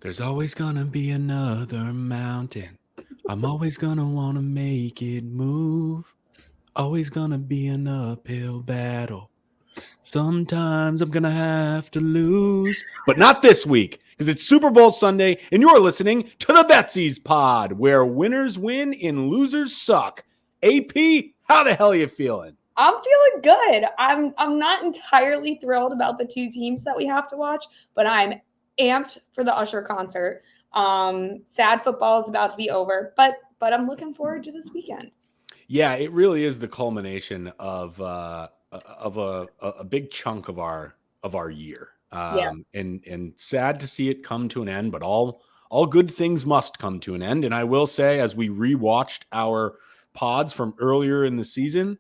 There's always gonna be another mountain. I'm always gonna wanna make it move. Always gonna be an uphill battle. Sometimes I'm gonna have to lose. But not this week, because it's Super Bowl Sunday, and you're listening to the Betsies pod, where winners win and losers suck. AP, how the hell are you feeling? I'm feeling good. I'm not entirely thrilled about the two teams that we have to watch, but I'm amped for the Usher concert. Sad football is about to be over, but I'm looking forward to this weekend. Yeah, it really is the culmination of a big chunk of our year. And sad to see it come to an end, but all good things must come to an end. And I will say, as we rewatched our pods from earlier in the season,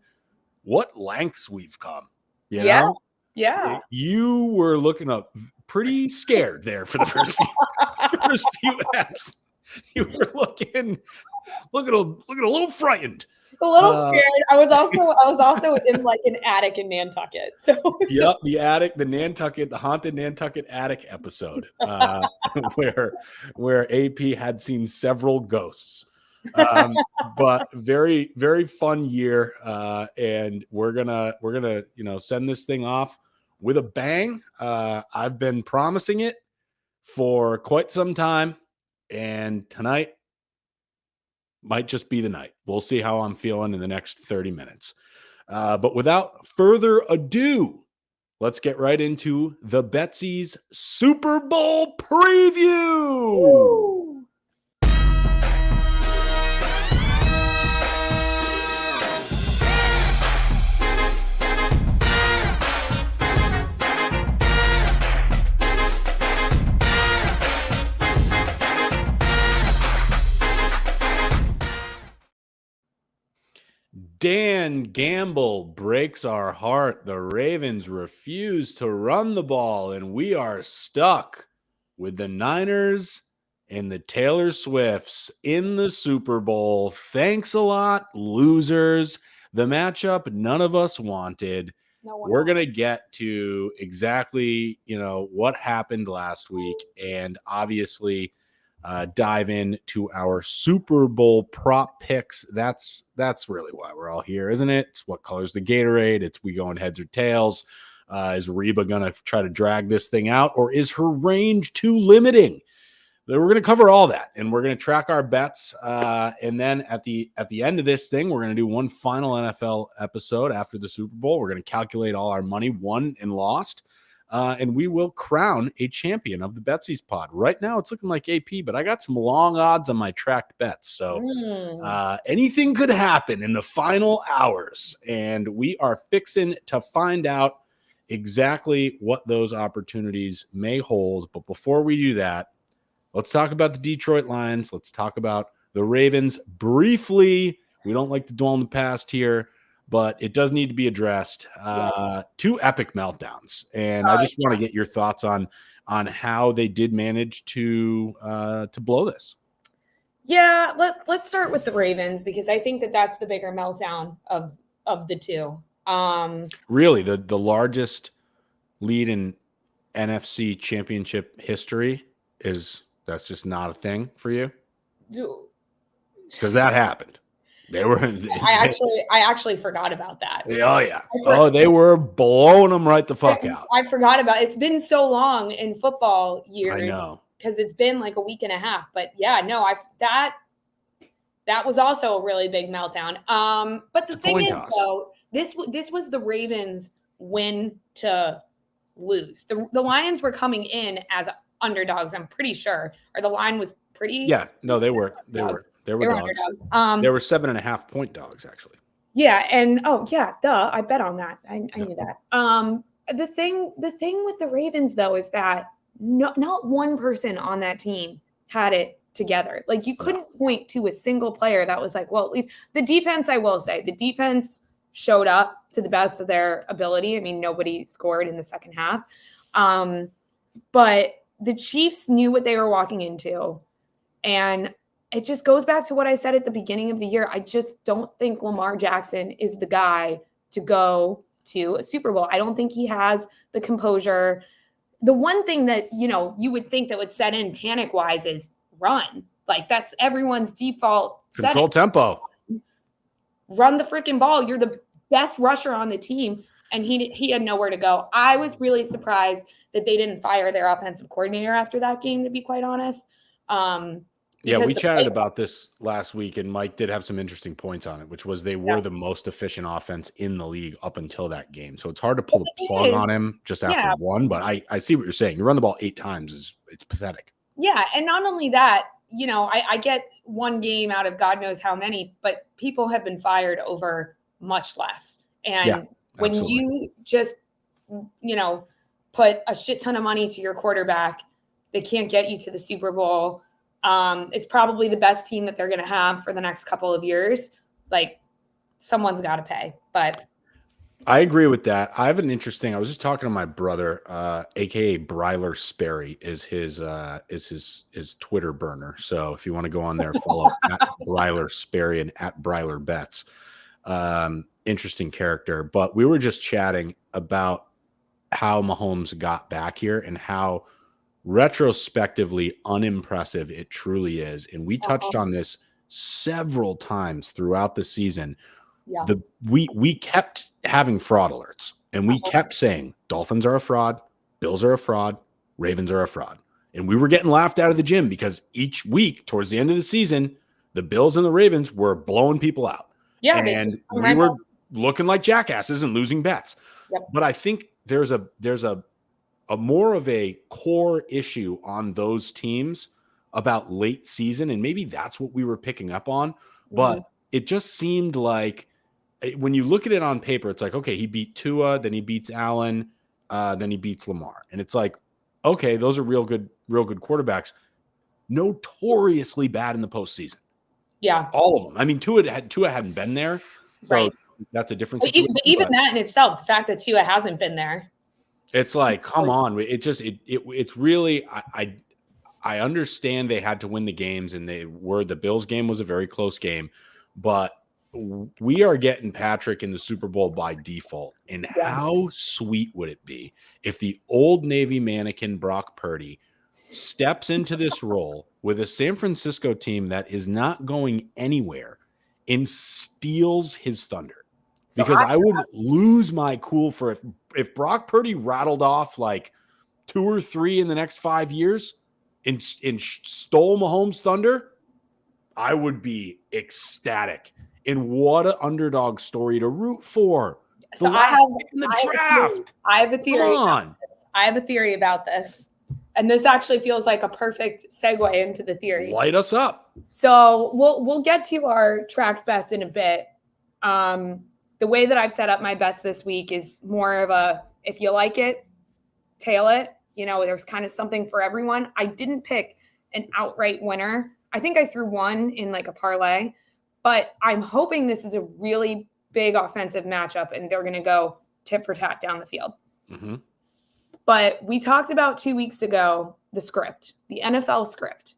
what lengths we've come. You know? Yeah. You were looking up pretty scared there for the first few eps. You were looking a little frightened. A little scared. I was also in like an attic in Nantucket. So yep, the attic, the haunted Nantucket attic episode, where AP had seen several ghosts. But very, very fun year, and we're gonna send this thing off with a bang. I've been promising it for quite some time, and tonight might just be the night. We'll see how I'm feeling in the next 30 minutes. But without further ado, let's get right into the Betsies Super Bowl preview. Woo! Dan Gamble breaks our heart. The Ravens refuse to run the ball, and we are stuck with the Niners and the Taylor Swifts in the Super Bowl. Thanks a lot, losers. The matchup none of us wanted. We're going to get to exactly, what happened last week, and obviously dive into our Super Bowl prop picks. That's really why we're all here, isn't it? It's what colors the Gatorade. It's we going heads or tails. Is Reba going to try to drag this thing out, or is her range too limiting? We're going to cover all that, and we're going to track our bets. And then at the end of this thing, we're going to do one final NFL episode after the Super Bowl. We're going to calculate all our money won and lost. And we will crown a champion of the Betsies pod. Right now, it's looking like AP, but I got some long odds on my tracked bets. So anything could happen in the final hours. And we are fixing to find out exactly what those opportunities may hold. But before we do that, let's talk about the Detroit Lions. Let's talk about the Ravens briefly. We don't like to dwell on the past here, but it does need to be addressed. Two epic meltdowns, and I just want to get your thoughts on how they did manage to blow this. Yeah, let's start with the Ravens, because I think that's the bigger meltdown of the two. Really, the largest lead in NFC Championship history that's just not a thing for you, because that happened. I actually forgot about that. Oh yeah. They were blowing them right the fuck out. I forgot about it. It's been so long in football years. I know, because it's been like a week and a half. But yeah, no, that was also a really big meltdown. But the thing is, though, this was the Ravens' win to lose. The Lions were coming in as underdogs, I'm pretty sure, or the line was pretty. Yeah, no, they were dogs. They were dogs. They were 7.5 point dogs, actually. Yeah, and I bet on that. I knew that. The thing with the Ravens, though, is that not one person on that team had it together. Like, you couldn't point to a single player that was like, well, at least the defense, I will say, the defense showed up to the best of their ability. I mean, nobody scored in the second half. But the Chiefs knew what they were walking into, and it just goes back to what I said at the beginning of the year. I just don't think Lamar Jackson is the guy to go to a Super Bowl. I don't think he has the composure. the one thing that, you would think that would set in panic wise is run. Like that's everyone's default Control tempo. Run the freaking ball. You're the best rusher on the team. And he had nowhere to go. I was really surprised that they didn't fire their offensive coordinator after that game, to be quite honest. Yeah, we chatted about this last week, and Mike did have some interesting points on it, which was they were the most efficient offense in the league up until that game. So it's hard to pull the plug on him just after one, but I see what you're saying. You run the ball 8 times, it's pathetic. Yeah, and not only that, I get one game out of God knows how many, but people have been fired over much less. And when you just, put a shit ton of money to your quarterback, they can't get you to the Super Bowl. It's probably the best team that they're going to have for the next couple of years. Like someone's got to pay, but I agree with that. I was just talking to my brother, AKA Bryler Sperry is his Twitter burner. So if you want to go on there, follow at Bryler Sperry and at Bryler Betts. Interesting character, but we were just chatting about how Mahomes got back here and how retrospectively unimpressive it truly is. And we touched on this several times throughout the season. Yeah. We kept having fraud alerts, and we kept saying Dolphins are a fraud, Bills are a fraud, Ravens are a fraud. And we were getting laughed out of the gym because each week towards the end of the season, the Bills and the Ravens were blowing people out. Yeah, and we were looking like jackasses and losing bets. Yep. But I think there's a more of a core issue on those teams about late season, and maybe that's what we were picking up on. But it just seemed like when you look at it on paper, it's like, okay, he beat Tua, then he beats Allen, then he beats Lamar. And it's like, okay, those are real good quarterbacks. Notoriously bad in the postseason. Yeah. All of them. I mean, Tua hadn't been there. So right. That's a different situation. But even that in itself, the fact that Tua hasn't been there. It's like, come on. It's really, I understand they had to win the games, and the Bills game was a very close game, but we are getting Patrick in the Super Bowl by default. And how sweet would it be if the old Navy mannequin Brock Purdy steps into this role with a San Francisco team that is not going anywhere and steals his thunder? Because I would lose my cool for if Brock Purdy rattled off like 2 or 3 in the next 5 years and stole Mahomes' thunder, I would be ecstatic. And what an underdog story to root for. So I have a theory about this. And this actually feels like a perfect segue into the theory. Light us up. So we'll get to our tracked bets in a bit. The way that I've set up my bets this week is more of a, if you like it, tail it. There's kind of something for everyone. I didn't pick an outright winner. I think I threw one in like a parlay, but I'm hoping this is a really big offensive matchup and they're going to go tit for tat down the field. Mm-hmm. But we talked about 2 weeks ago, the script, the NFL script.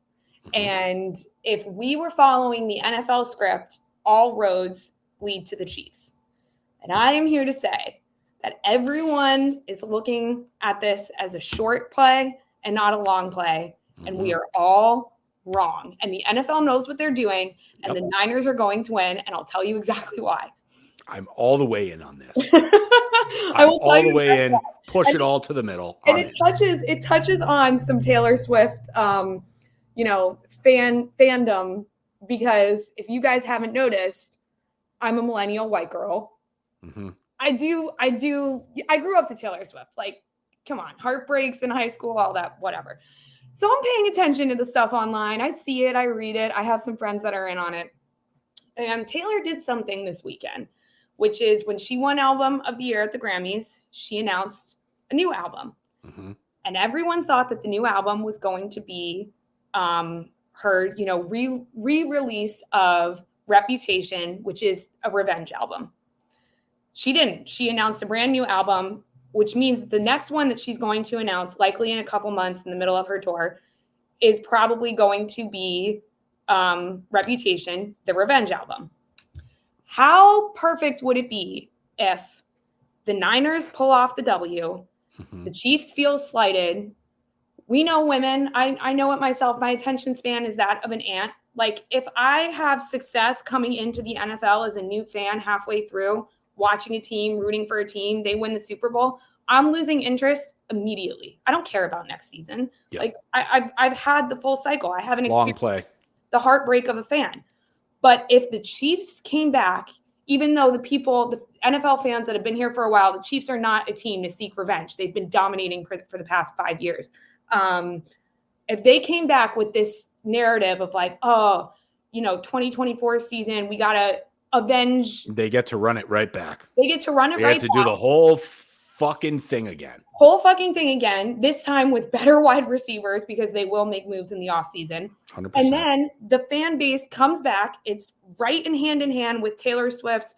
Mm-hmm. And if we were following the NFL script, all roads lead to the Chiefs. And I am here to say that everyone is looking at this as a short play and not a long play. Mm-hmm. And we are all wrong. And the NFL knows what they're doing. And the Niners are going to win. And I'll tell you exactly why. I'm all the way in on this. I will tell you all the way in. Push it all to the middle. And it touches on some Taylor Swift, fandom, because if you guys haven't noticed, I'm a millennial white girl. Mm-hmm. I grew up to Taylor Swift. Like, come on, heartbreaks in high school, all that, whatever. So I'm paying attention to the stuff online. I see it. I read it. I have some friends that are in on it. And Taylor did something this weekend, which is when she won Album of the Year at the Grammys, she announced a new album. Mm-hmm. And everyone thought that the new album was going to be her, re-release of Reputation, which is a revenge album. She didn't. She announced a brand new album, which means the next one that she's going to announce, likely in a couple months in the middle of her tour, is probably going to be Reputation, the revenge album. How perfect would it be if the Niners pull off the W The Chiefs feel slighted. We know women. I know it myself. My attention span is that of an ant. Like, if I have success coming into the NFL as a new fan halfway through, watching a team, rooting for a team, they win the Super Bowl, I'm losing interest immediately. I don't care about next season. Yep. Like, I've had the full cycle. I haven't Long experienced play. the heartbreak of a fan. But if the Chiefs came back, even though the NFL fans that have been here for a while, the Chiefs are not a team to seek revenge. They've been dominating for the past 5 years. If they came back with this narrative of like, 2024 season, we got to avenge. They get to run it right back. They get to run it right back. They get to do the whole fucking thing again. This time with better wide receivers, because they will make moves in the offseason. 100%. And then the fan base comes back. It's right in hand with Taylor Swift's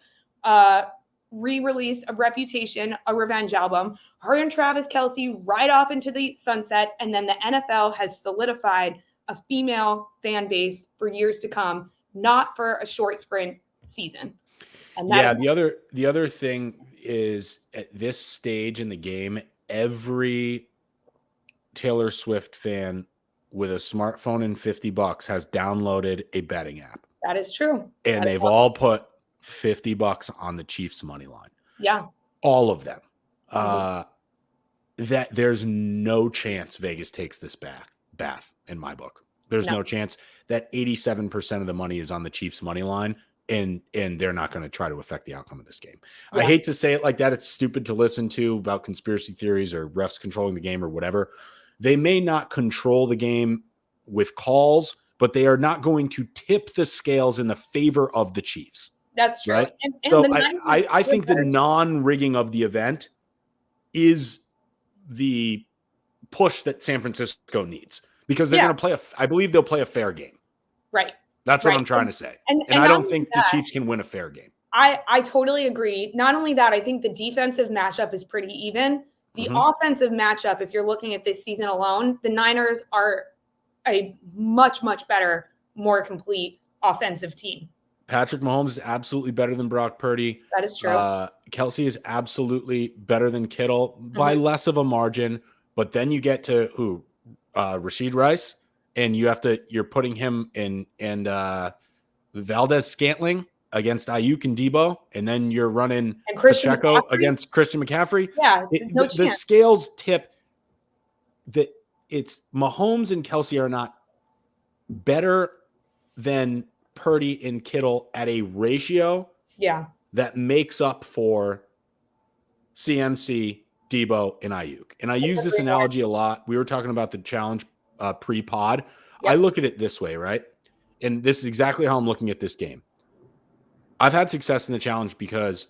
re-release of Reputation, a revenge album. Her and Travis Kelce ride off into the sunset, and then the NFL has solidified a female fan base for years to come, not for a short sprint season. And the other thing is, at this stage in the game, every Taylor Swift fan with a smartphone and $50 has downloaded a betting app. That is true. And they've all put $50 on the Chiefs money line. Yeah. All of them. That there's no chance Vegas takes this bath in my book. There's no chance. That 87% of the money is on the Chiefs money line, and they're not going to try to affect the outcome of this game. Yeah. I hate to say it like that. It's stupid to listen to about conspiracy theories or refs controlling the game or whatever. They may not control the game with calls, but they are not going to tip the scales in the favor of the Chiefs. That's true. Right? And so I think the non-rigging of the event is the push that San Francisco needs, because they're going to play I believe they'll play a fair game. Right. That's what I'm trying to say. And I don't think the Chiefs can win a fair game. I totally agree. Not only that, I think the defensive matchup is pretty even. The offensive matchup, if you're looking at this season alone, the Niners are a much, much better, more complete offensive team. Patrick Mahomes is absolutely better than Brock Purdy. That is true. Kelce is absolutely better than Kittle by less of a margin. But then you get to who? Rashid Rice, and you're putting him in Valdez Scantling against Ayuk and Debo, and then you're running Pacheco against Christian McCaffrey. Yeah, the scales tip that it's Mahomes and Kelce are not better than Purdy and Kittle at a ratio that makes up for CMC, Debo, and Ayuk. And I use this analogy a lot. We were talking about the challenge pre-pod. Yep. I look at it this way, right? And this is exactly how I'm looking at this game. I've had success in the challenge because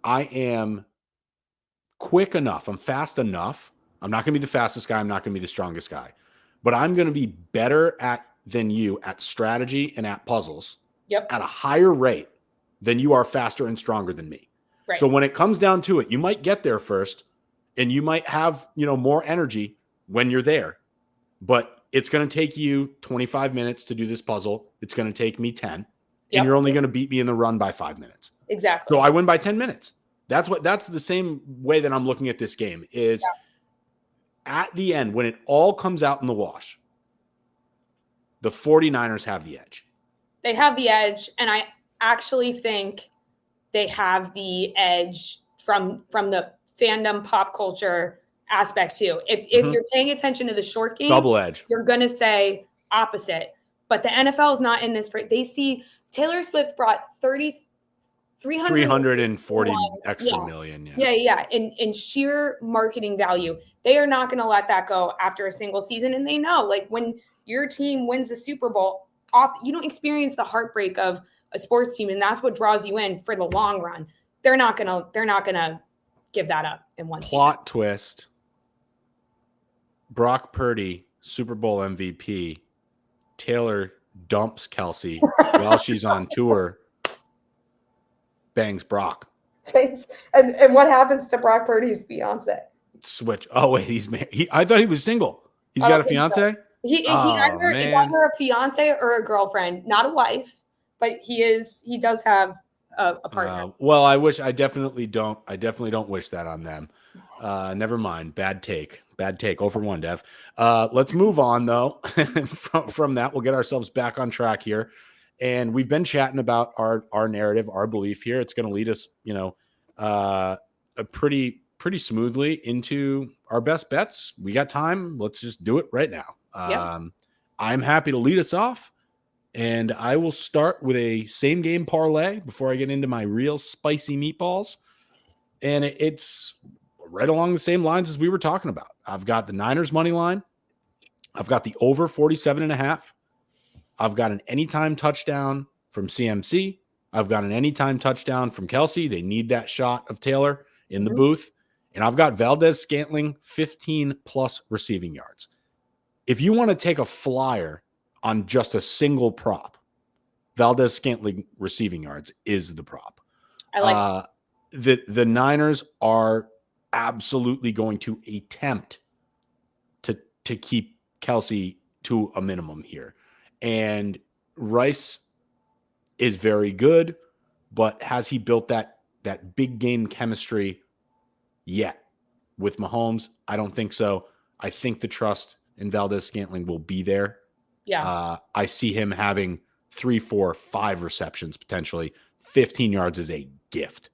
I am quick enough. I'm fast enough. I'm not going to be the fastest guy. I'm not going to be the strongest guy. But I'm going to be better than you at strategy and at puzzles at a higher rate than you are faster and stronger than me. Right. So when it comes down to it, you might get there first and you might have, more energy when you're there, but it's going to take you 25 minutes to do this puzzle. It's going to take me 10 and you're only going to beat me in the run by 5 minutes. Exactly. So I win by 10 minutes. That's the same way that I'm looking at this game is at the end, when it all comes out in the wash, the 49ers have the edge. They have the edge. And I actually think they have the edge from the fandom pop culture aspect too. If you're paying attention to the short game, double edge, you're going to say opposite. But the NFL is not in this. They see Taylor Swift brought 340 extra million. Yeah. In sheer marketing value, they are not going to let that go after a single season. And they know, like, when your team wins the Super Bowl, you don't experience the heartbreak of a sports team, and that's what draws you in for the long run. They're not gonna give that up in one plot twist. Brock Purdy, Super Bowl MVP. Taylor dumps Kelce while she's on tour. Bangs Brock. And what happens to Brock Purdy's fiance? Switch. Oh wait, he's married. I thought he was single. He's got a fiance. So. He's either a fiance or a girlfriend, not a wife, but he does have a partner. Well, I definitely don't wish that on them. Never mind. Bad take. 0-for-1, Dev. Let's move on though. from that, we'll get ourselves back on track here. And we've been chatting about our narrative, our belief here. It's going to lead us, a pretty smoothly into our best bets. We got time. Let's just do it right now. Yep. I'm happy to lead us off. And I will start with a same game parlay before I get into my real spicy meatballs. And it's right along the same lines as we were talking about. I've got the Niners money line. I've got the over 47.5. I've got an anytime touchdown from CMC. I've got an anytime touchdown from Kelsey. They need that shot of Taylor in the booth. And I've got Valdez-Scantling 15 plus receiving yards. If you want to take a flyer on just a single prop, Valdez-Scantling receiving yards is the prop. I like the Niners are absolutely going to attempt to keep Kelsey to a minimum here. And Rice is very good, but has he built that big game chemistry yet with Mahomes? I don't think so. I think the trust in Valdez-Scantling will be there. Yeah. I see him having 3, 4, 5 receptions, potentially 15 yards is a gift.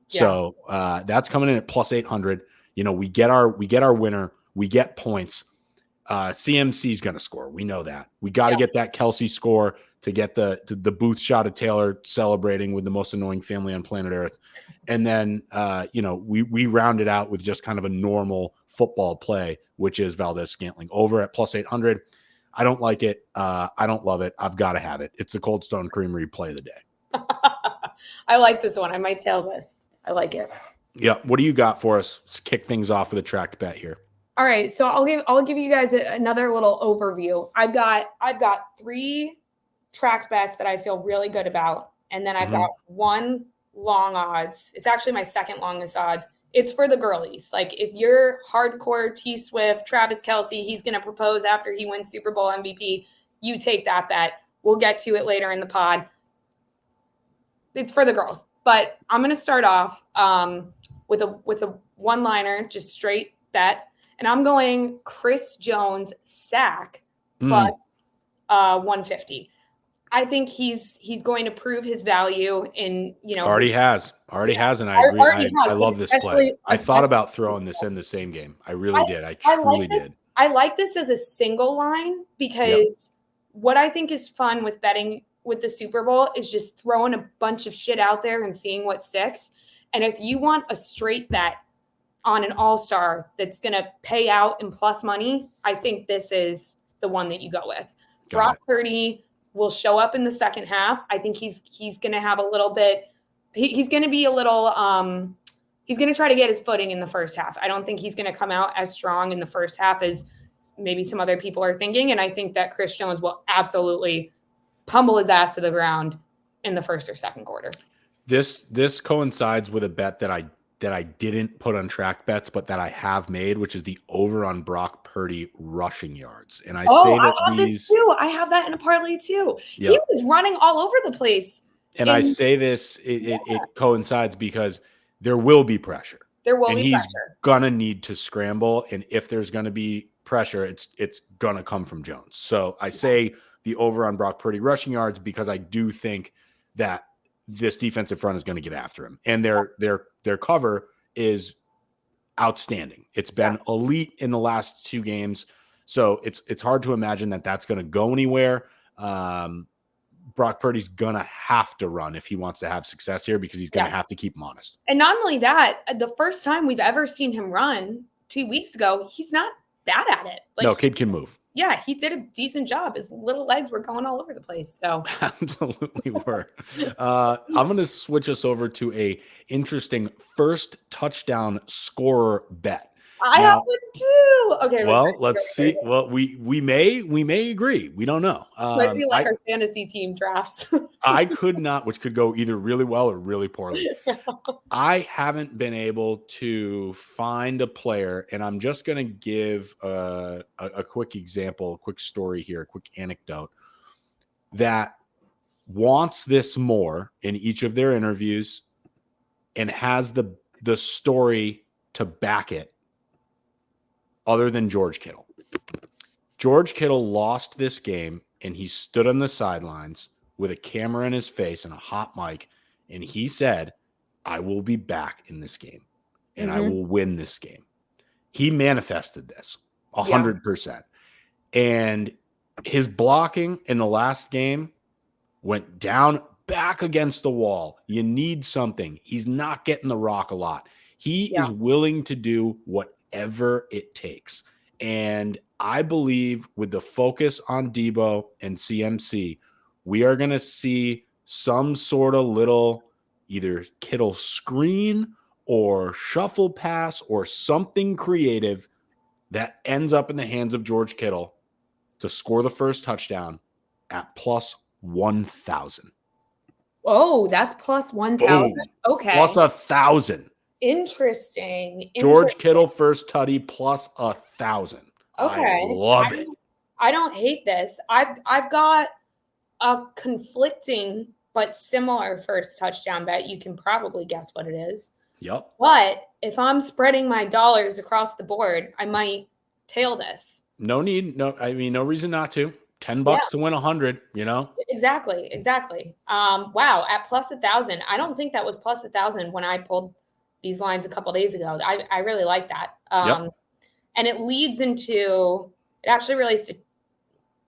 Yeah. So that's coming in at plus 800. We get our winner. We get points. CMC is going to score. We know that. We got to get that Kelsey score to get the booth shot of Taylor celebrating with the most annoying family on planet Earth. And then, we round it out with just kind of a normal football play, which is Valdez-Scantling over at plus 800. I don't like it. I don't love it. I've got to have it. It's the Cold Stone Creamery play of the day. I like this one. I might tail this. I like it. Yeah. What do you got for us? Let's kick things off with a tracked bet here. All right. So I'll give you guys another little overview. I've got 3 tracked bets that I feel really good about. And then I've got 1 long odds. It's actually my second longest odds. It's for the girlies. Like if you're hardcore T Swift, Travis Kelsey, he's going to propose after he wins Super Bowl MVP. You take that bet. We'll get to it later in the pod. It's for the girls, but I'm going to start off with a one-liner, just straight bet. And I'm going Chris Jones sack plus 150. I think he's going to prove his value in, already has, and I agree. I love this play. I thought about throwing this in the same game. I really did. I truly did. I like this as a single line because what I think is fun with betting with the Super Bowl is just throwing a bunch of shit out there and seeing what sticks. And if you want a straight bet on an all-star that's going to pay out in plus money, I think this is the one that you go with. Brock Purdy will show up in the second half. I think he's going to have a little bit – he's going to be a little he's going to try to get his footing in the first half. I don't think he's going to come out as strong in the first half as maybe some other people are thinking. And I think that Chris Jones will absolutely pummel his ass to the ground in the first or second quarter. This coincides with a bet that I didn't put on track bets, but that I have made, which is the over on Brock Purdy rushing yards. And I say that I have this too. I have that in a parlay too. Yep. He was running all over the place. And I say this, it coincides because there will be pressure. There will be pressure. He's gonna need to scramble, and if there's gonna be pressure, it's gonna come from Jones. So I say the over on Brock Purdy rushing yards because I do think that this defensive front is going to get after him, and their cover is outstanding. It's been elite in the last 2 games, so it's hard to imagine that that's going to go anywhere. Brock Purdy's going to have to run if he wants to have success here because he's going to have to keep him honest. And not only that, the first time we've ever seen him run 2 weeks ago, he's not bad at it. No, kid can move. Yeah, he did a decent job. His little legs were going all over the place. So absolutely were. I'm going to switch us over to a interesting first touchdown scorer bet. I have one too. Okay. Well, let's see. Well, we may agree. We don't know. Might be like our fantasy team drafts. I could not, which could go either really well or really poorly. I haven't been able to find a player, and I'm just going to give a quick example, a quick story here, a quick anecdote that wants this more in each of their interviews and has the story to back it other than George Kittle. George Kittle lost this game, and he stood on the sidelines with a camera in his face and a hot mic, and he said, I will be back in this game, and I will win this game. He manifested this 100%. And his blocking in the last game went down back against the wall. You need something. He's not getting the rock a lot. He is willing to do whatever it takes. And I believe with the focus on Debo and CMC, we are going to see some sort of little either Kittle screen or shuffle pass or something creative that ends up in the hands of George Kittle to score the first touchdown at plus 1,000. Oh, that's plus 1,000. Okay. Plus 1,000. Interesting. George Kittle first tutty plus 1,000. Okay. I love it. I don't hate this. I've got a conflicting but similar first touchdown bet. You can probably guess what it is. Yep. But if I'm spreading my dollars across the board, I might tail this. No need. No, I mean, no reason not to. $10 to win 100, you know? Exactly. Wow. At plus 1,000. I don't think that was plus 1,000 when I pulled these lines a couple days ago. I really like that. And it actually relates to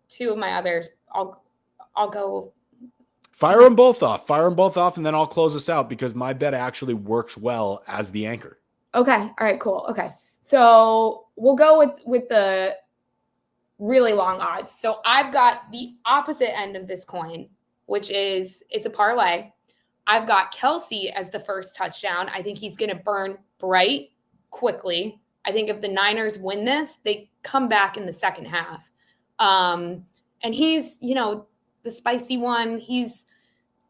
two of my others. I'll go. Fire them both off, and then I'll close us out because my bet actually works well as the anchor. Okay. All right, cool. Okay. So we'll go with the really long odds. So I've got the opposite end of this coin, which is it's a parlay. I've got Kelsey as the first touchdown. I think he's going to burn bright quickly. I think if the Niners win this, they come back in the second half. And he's, the spicy one. He's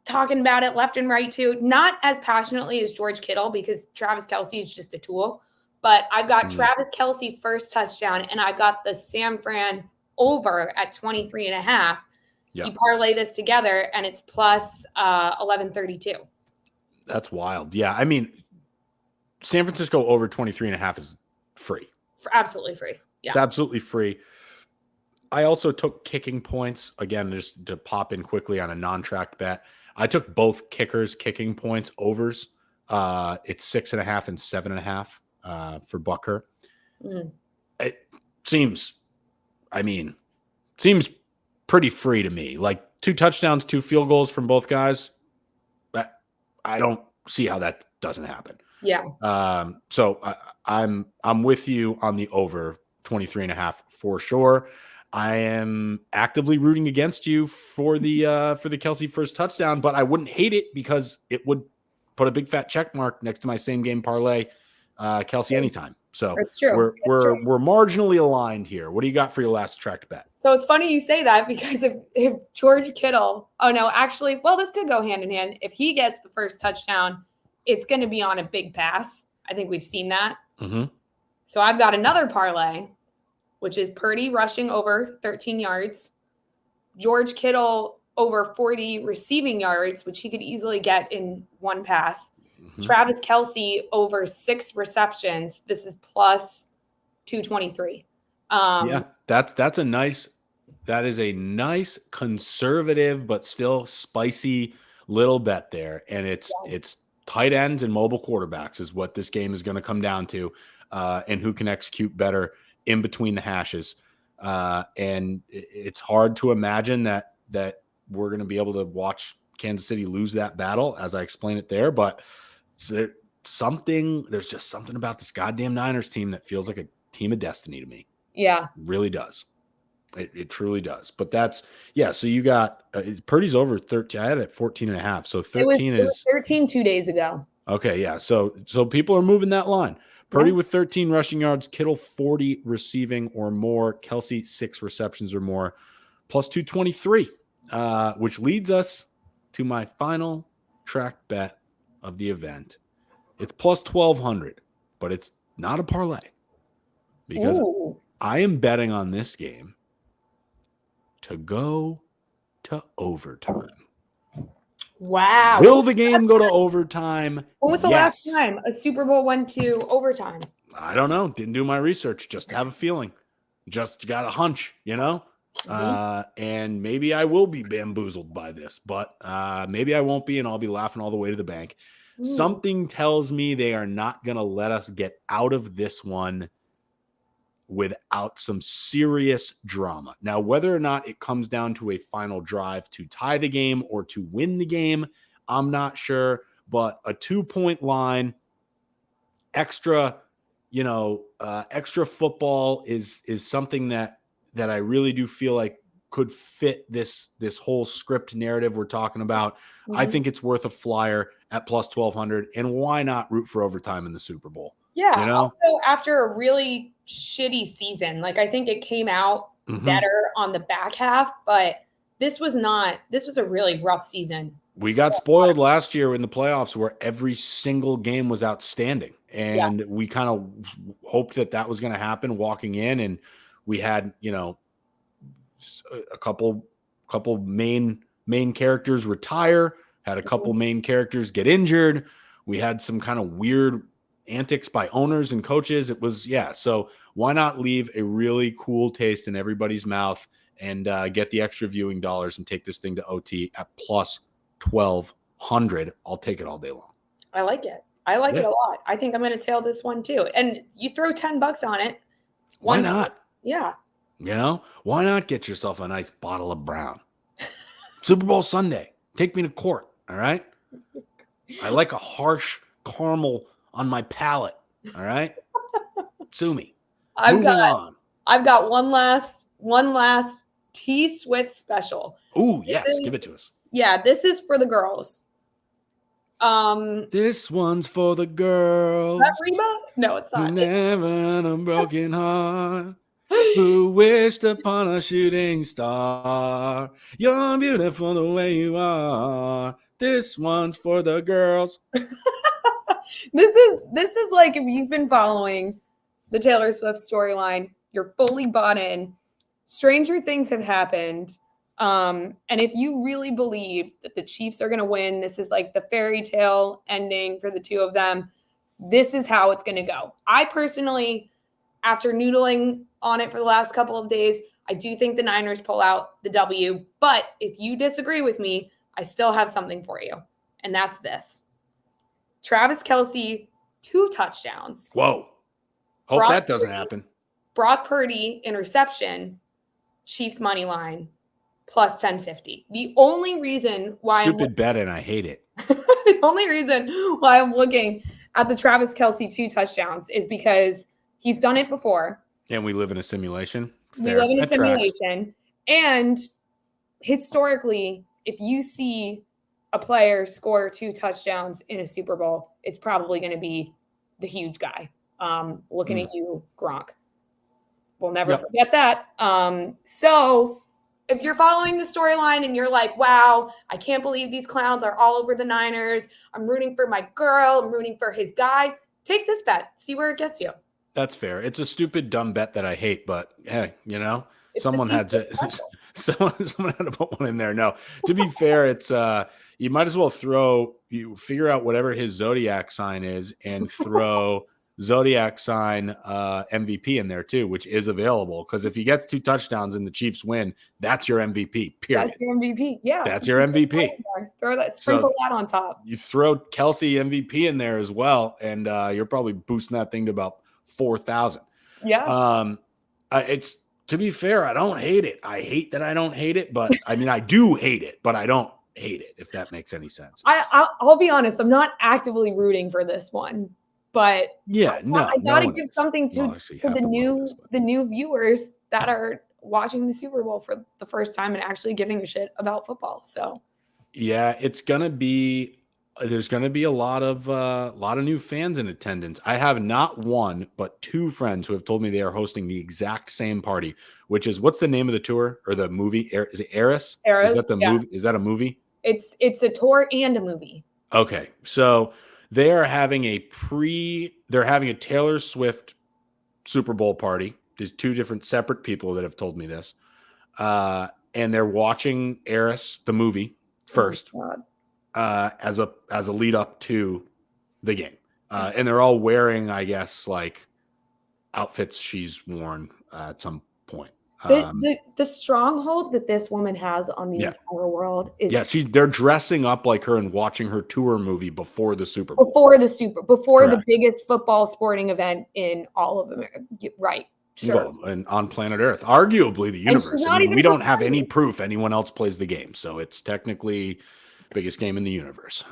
talking about it left and right too. Not as passionately as George Kittle because Travis Kelce is just a tool. But I've got Travis Kelce first touchdown, and I've got the San Fran over at 23.5. Yep. You parlay this together, and it's plus 1132. That's wild. Yeah, I mean, San Francisco over 23.5 is free. Absolutely free. Yeah, it's absolutely free. I also took kicking points again, just to pop in quickly on a non-tracked bet. I took both kickers kicking points overs. It's 6.5 and 7.5 for Bucker. It seems pretty free to me. Like 2 touchdowns, 2 field goals from both guys. But I don't see how that doesn't happen. Yeah. So I'm with you on the over 23.5 for sure. I am actively rooting against you for the Kelce first touchdown, but I wouldn't hate it because it would put a big fat check mark next to my same game parlay, Kelce anytime. So it's true. We're marginally aligned here. What do you got for your last tracked bet? So it's funny you say that because if George Kittle, this could go hand in hand. If he gets the first touchdown, it's going to be on a big pass. I think we've seen that. Mm-hmm. So I've got another parlay, which is Purdy rushing over 13 yards, George Kittle over 40 receiving yards, which he could easily get in one pass. Mm-hmm. Travis Kelce over 6 receptions. This is plus 223. That is a nice conservative but still spicy little bet there, and it's tight ends and mobile quarterbacks is what this game is going to come down to, and who can execute better in between the hashes. And it's hard to imagine that we're going to be able to watch Kansas City lose that battle, as I explained it there. But there's just something about this goddamn Niners team that feels like a team of destiny to me. Yeah. It really does. It truly does. But so you got Purdy's over 13. I had it at 14.5. So 13 it was 13 2 days ago. Okay. Yeah. So people are moving that line. Purdy with 13 rushing yards, Kittle 40 receiving or more, Kelce 6 receptions or more, plus 223, which leads us to my final track bet of the event. It's plus 1,200, but it's not a parlay because I am betting on this game to go to overtime. Wow. Will the game go to overtime? When was the last time a Super Bowl went to overtime? I don't know. Didn't do my research. Just have a feeling. Just got a hunch, and maybe I will be bamboozled by this, but maybe I won't be, and I'll be laughing all the way to the bank. Something tells me they are not going to let us get out of this one without some serious drama. Now, whether or not it comes down to a final drive to tie the game or to win the game, I'm not sure, but a 2-point line, extra extra football is something that I really do feel like could fit this whole script narrative we're talking about. I think it's worth a flyer at plus 1,200, and why not root for overtime in the Super Bowl? Yeah. Also, after a really shitty season, like I think it came out better on the back half, but this was a really rough season. We got spoiled last year in the playoffs where every single game was outstanding. And we kind of hoped that was going to happen walking in. And we had, a couple main characters retire, had a couple main characters get injured. We had some kind of weird antics by owners and coaches. It was, so why not leave a really cool taste in everybody's mouth and get the extra viewing dollars and take this thing to OT at plus 1,200. I'll take it all day long. I like it. I like it a lot. I think I'm going to tail this one too. And you throw $10 on it. Why not? Yeah. Why not get yourself a nice bottle of Brown? Super Bowl Sunday. Take me to court. All right. I like a harsh caramel on my palate. All right. Sue me. I've got one last T Swift special. Ooh, yes. Give it to us. Yeah. This is for the girls. This one's for the girls. That Reba? No, it's not. Who never had a broken heart, who wished upon a shooting star. You're beautiful the way you are. This one's for the girls. This is like, if you've been following the Taylor Swift storyline, you're fully bought in. Stranger things have happened. And if you really believe that the Chiefs are going to win, this is like the fairy tale ending for the two of them. This is how it's going to go. I personally, after noodling on it for the last couple of days, I do think the Niners pull out the W. But if you disagree with me, I still have something for you. And that's this. Travis Kelce, 2 touchdowns. Whoa. Hope that doesn't happen. Brock Purdy, interception, Chiefs money line. Plus 1050. The only reason why stupid bet, and I hate it. The only reason why I'm looking at the Travis Kelce 2 touchdowns is because he's done it before. And we live in a simulation. We live in a simulation. And historically, if you see a player score 2 touchdowns in a Super Bowl, it's probably going to be the huge guy. Looking at you, Gronk. We'll never forget that. So if you're following the storyline and you're like, wow, I can't believe these clowns are all over the Niners. I'm rooting for my girl. I'm rooting for his guy. Take this bet. See where it gets you. That's fair. It's a stupid, dumb bet that I hate, but hey, someone had to someone had to put one in there. No, to be fair, it's you might as well figure out whatever his zodiac sign is and throw zodiac sign MVP in there too, which is available, because if he gets 2 touchdowns and the Chiefs win, that's your MVP. Period. That's your MVP. Yeah, that's your MVP. Throw that, sprinkle that on top. You throw Kelce MVP in there as well, and you're probably boosting that thing to about 4,000. Yeah. It's, to be fair, I don't hate it. I hate that I don't hate it, but I mean, I do hate it, but I don't hate it, if that makes any sense. I'll be honest. I'm not actively rooting for this one. But I gotta give something to the new viewers that are watching the Super Bowl for the first time and actually giving a shit about football. So there's gonna be a lot of new fans in attendance. I have not one but 2 friends who have told me they are hosting the exact same party, which is, what's the name of the tour or the movie? Is it Eras? Eras, is that the movie? Is that a movie? It's a tour and a movie. Okay, so they are having a Taylor Swift Super Bowl party. There's 2 different separate people that have told me this. And they're watching Eras, the movie, first, as a lead up to the game. And they're all wearing, I guess, like outfits she's worn at some point. The stronghold that this woman has on the Yeah. entire world is they're dressing up like her and watching her tour movie before the Super Bowl. before the Correct. biggest football sporting event in all of America. Right. Sure. Well, and on planet Earth, arguably the universe. she's I not mean, even we don't have any competitive. proof anyone else plays the game, so it's technically biggest game in the universe.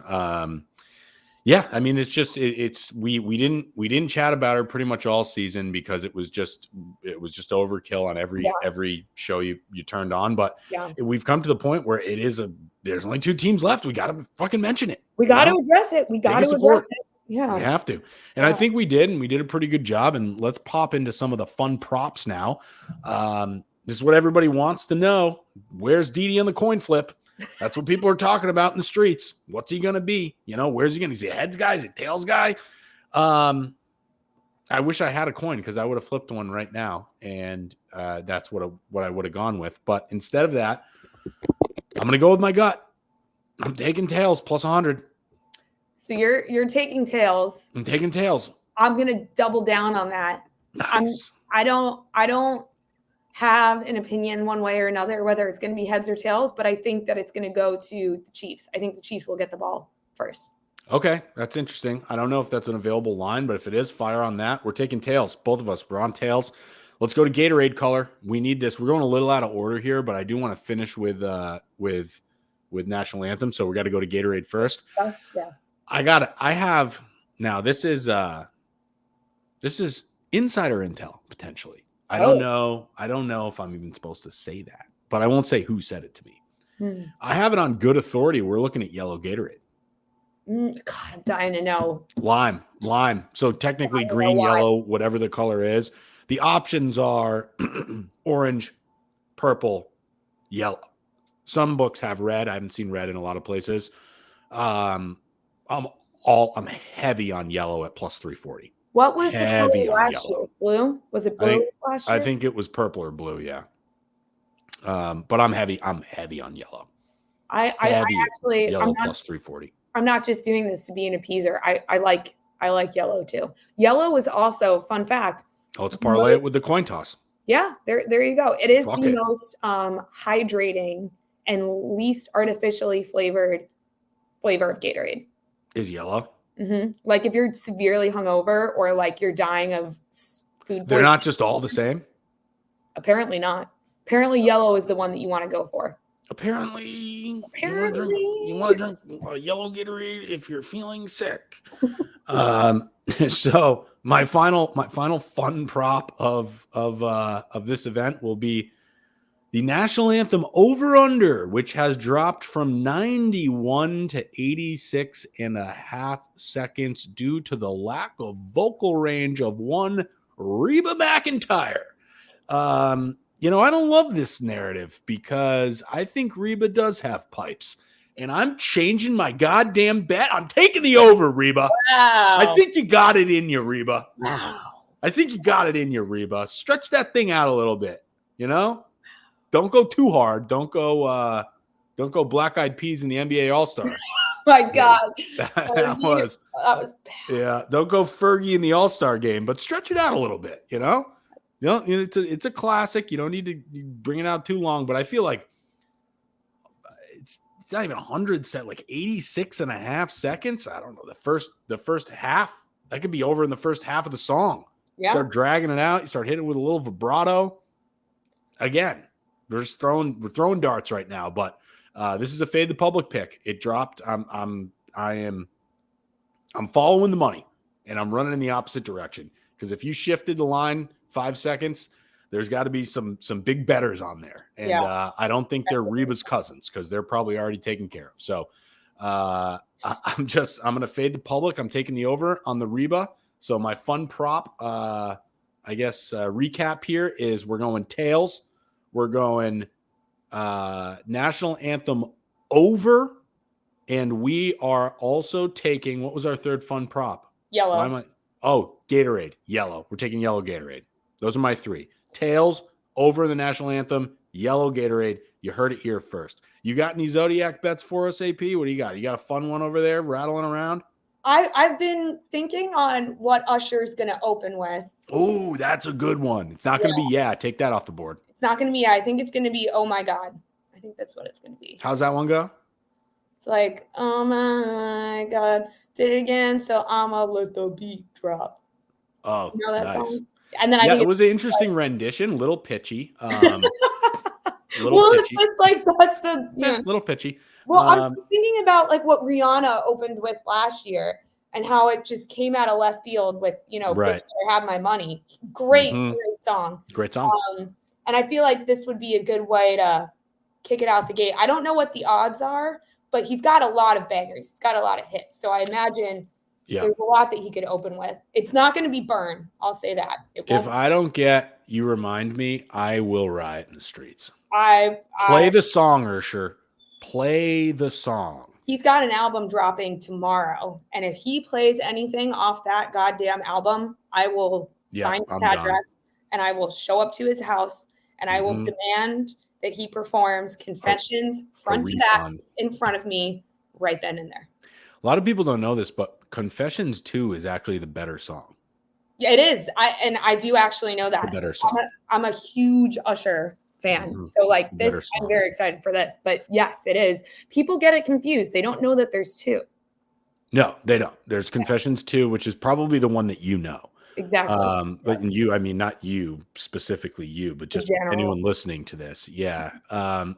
Yeah, I mean, it's just we didn't chat about her pretty much all season because it was just overkill on every show you turned on. But Yeah. we've come to the point where there's only 2 teams left. We got to fucking mention it. We got to address it. We got to address it. Yeah. We have to. And I think we did, and we did a pretty good job. And let's pop into some of the fun props now. This is what everybody wants to know. Where's Didi on the coin flip? That's what people are talking about in the streets. What's he going to be? Where's he going to be? Is he a heads guy? Is he a tails guy? I wish I had a coin because I would have flipped one right now. And that's what I would have gone with. But instead of that, I'm going to go with my gut. I'm taking tails plus 100. So you're taking tails. I'm taking tails. I'm going to double down on that. Nice. I don't have an opinion one way or another, whether it's going to be heads or tails, but I think that it's going to go to the Chiefs. I think the Chiefs will get the ball first. Okay, that's interesting. I don't know if that's an available line, but if it is, fire on that. We're taking tails. Both of us. We're on tails. Let's go to Gatorade color. We need this. We're going a little out of order here, but I do want to finish with National Anthem, so we got to go to Gatorade first. Yeah. I have now. This is insider intel potentially. I don't know if I'm even supposed to say that, but I won't say who said it to me. I have it on good authority. We're looking at yellow Gatorade. God, I'm dying to know. Lime. So technically green, yellow, whatever the color is. The options are orange, purple, yellow. Some books have red. I haven't seen red in a lot of places. I'm heavy on yellow at plus 340. What was the color last year? Blue? Was it blue last year? I think it was purple or blue, yeah. But I'm heavy on yellow. I actually yellow plus 340. I'm not just doing this to be an appeaser. I like yellow too. Yellow was also, fun fact. Let's parlay it with the coin toss. Yeah, there you go. It is the most hydrating and least artificially flavored flavor of Gatorade. Is yellow? Mm-hmm. Like if you're severely hungover or like you're dying of food. They're not just all the same? Apparently not. Apparently yellow is the one that you want to go for. Apparently you want to drink yellow Gatorade if you're feeling sick. So my final fun prop of this event will be the National Anthem over-under, which has dropped from 91 to 86 and a half seconds due to the lack of vocal range of one Reba McEntire. I don't love this narrative because I think Reba does have pipes. And I'm changing my goddamn bet. I'm taking the over, Reba. Wow. I think you got it in you, Reba. Wow. I think you got it in you, Reba. Stretch that thing out a little bit, Don't go too hard. Don't go Black Eyed Peas in the NBA All-Star. My God. That was bad. Yeah, don't go Fergie in the All-Star game, but stretch it out a little bit, it's a classic. You don't need to bring it out too long, but I feel like it's not even 100 set, like 86 and a half seconds. I don't know. The first half, that could be over in the first half of the song. Yeah. Start dragging it out. You start hitting it with a little vibrato. Again, we're throwing darts right now, but this is a fade the public pick. It dropped. I'm following the money, and I'm running in the opposite direction because if you shifted the line 5 seconds, there's got to be some big bettors on there, and I don't think they're Reba's cousins because they're probably already taken care of. So I'm going to fade the public. I'm taking the over on the Reba. So my fun prop, recap here is we're going tails. We're going National Anthem over, and we are also taking, what was our third fun prop? Yellow. Gatorade, yellow. We're taking yellow Gatorade. Those are my three. Tails, over the National Anthem, yellow Gatorade. You heard it here first. You got any Zodiac bets for us, AP? What do you got? You got a fun one over there rattling around? I've been thinking on what Usher's going to open with, Oh, that's a good one. It's not going to be yeah. Take that off the board. It's not going to be yeah. I think it's going to be oh my God. I think that's what it's going to be. How's that one go? It's like, oh my God, did it again. So I'ma let the beat drop. Oh, you know that nice. song? And then I think it was an interesting rendition, little pitchy. Little pitchy. It's like that's the little pitchy. Well, I'm thinking about like what Rihanna opened with last year and how it just came out of left field with right. Bitch Better Have My Money. Great song. Great song. And I feel like this would be a good way to kick it out the gate. I don't know what the odds are, but he's got a lot of bangers. He's got a lot of hits. So I imagine there's a lot that he could open with. It's not going to be Burn. I'll say that. If I don't get You Remind Me, I will riot in the streets. Play the song, Ursher. Play the song. He's got an album dropping tomorrow. And if he plays anything off that goddamn album, I will find his address and I will show up to his house and I will demand that he performs Confessions front to back in front of me right then and there. A lot of people don't know this, but Confessions 2 is actually the better song. Yeah, it is. I do actually know that. The better song. I'm a huge Usher fan. So like this, I'm very excited for this. But yes, it is. People get it confused. They don't know that there's two. No, they don't. There's Confessions 2, which is probably the one that you know. Exactly. But I mean, not you specifically you, but just anyone listening to this. Yeah.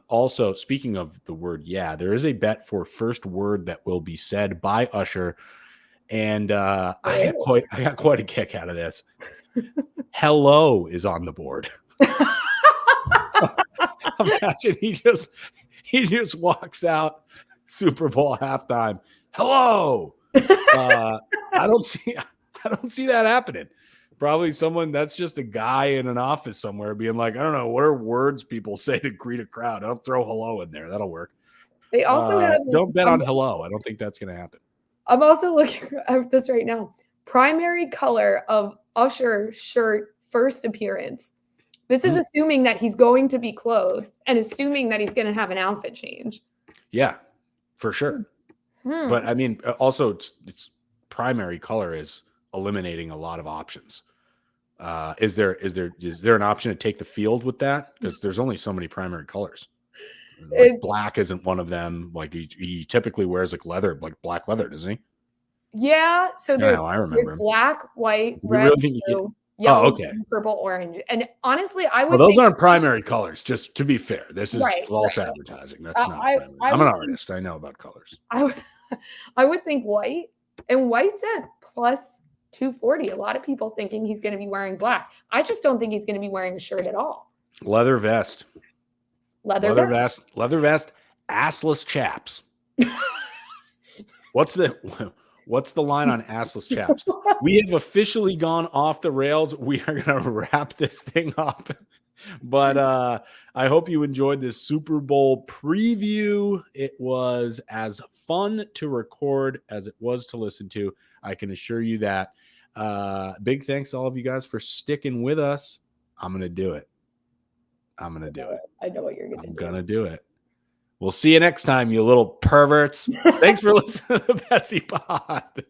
Also, speaking of the word yeah, there is a bet for first word that will be said by Usher. And I got quite a kick out of this. Hello is on the board. Imagine he just walks out Super Bowl halftime. Hello. I don't see that happening. Probably someone that's just a guy in an office somewhere being like, I don't know, what are words people say to greet a crowd? I'll throw hello in there. That'll work. They also don't bet on hello. I don't think that's going to happen. I'm also looking at this right now. Primary color of Usher shirt first appearance. This is assuming that he's going to be clothed and assuming that he's going to have an outfit change. Yeah, for sure. But I mean, also it's primary color is eliminating a lot of options. Is there an option to take the field with that? Because there's only so many primary colors. Like black isn't one of them. Like he typically wears like leather, like black leather, doesn't he? Yeah. So there's black, white, red, blue, yellow, purple, orange. And honestly, I would. Well, those aren't primary colors. Just to be fair, this is false advertising. That's not. I'm an artist. I know about colors. I would think white, and white's at plus 240. A lot of people thinking he's going to be wearing black. I just don't think he's going to be wearing a shirt at all. Leather vest. Leather vest, assless chaps. What's the line on assless chaps? We have officially gone off the rails. We are going to wrap this thing up. But I hope you enjoyed this Super Bowl preview. It was as fun to record as it was to listen to. I can assure you that. Big thanks to all of you guys for sticking with us. I'm going to do it. I know what you're going to do. I'm going to do it. We'll see you next time, you little perverts. Thanks for listening to the Betsy Pod.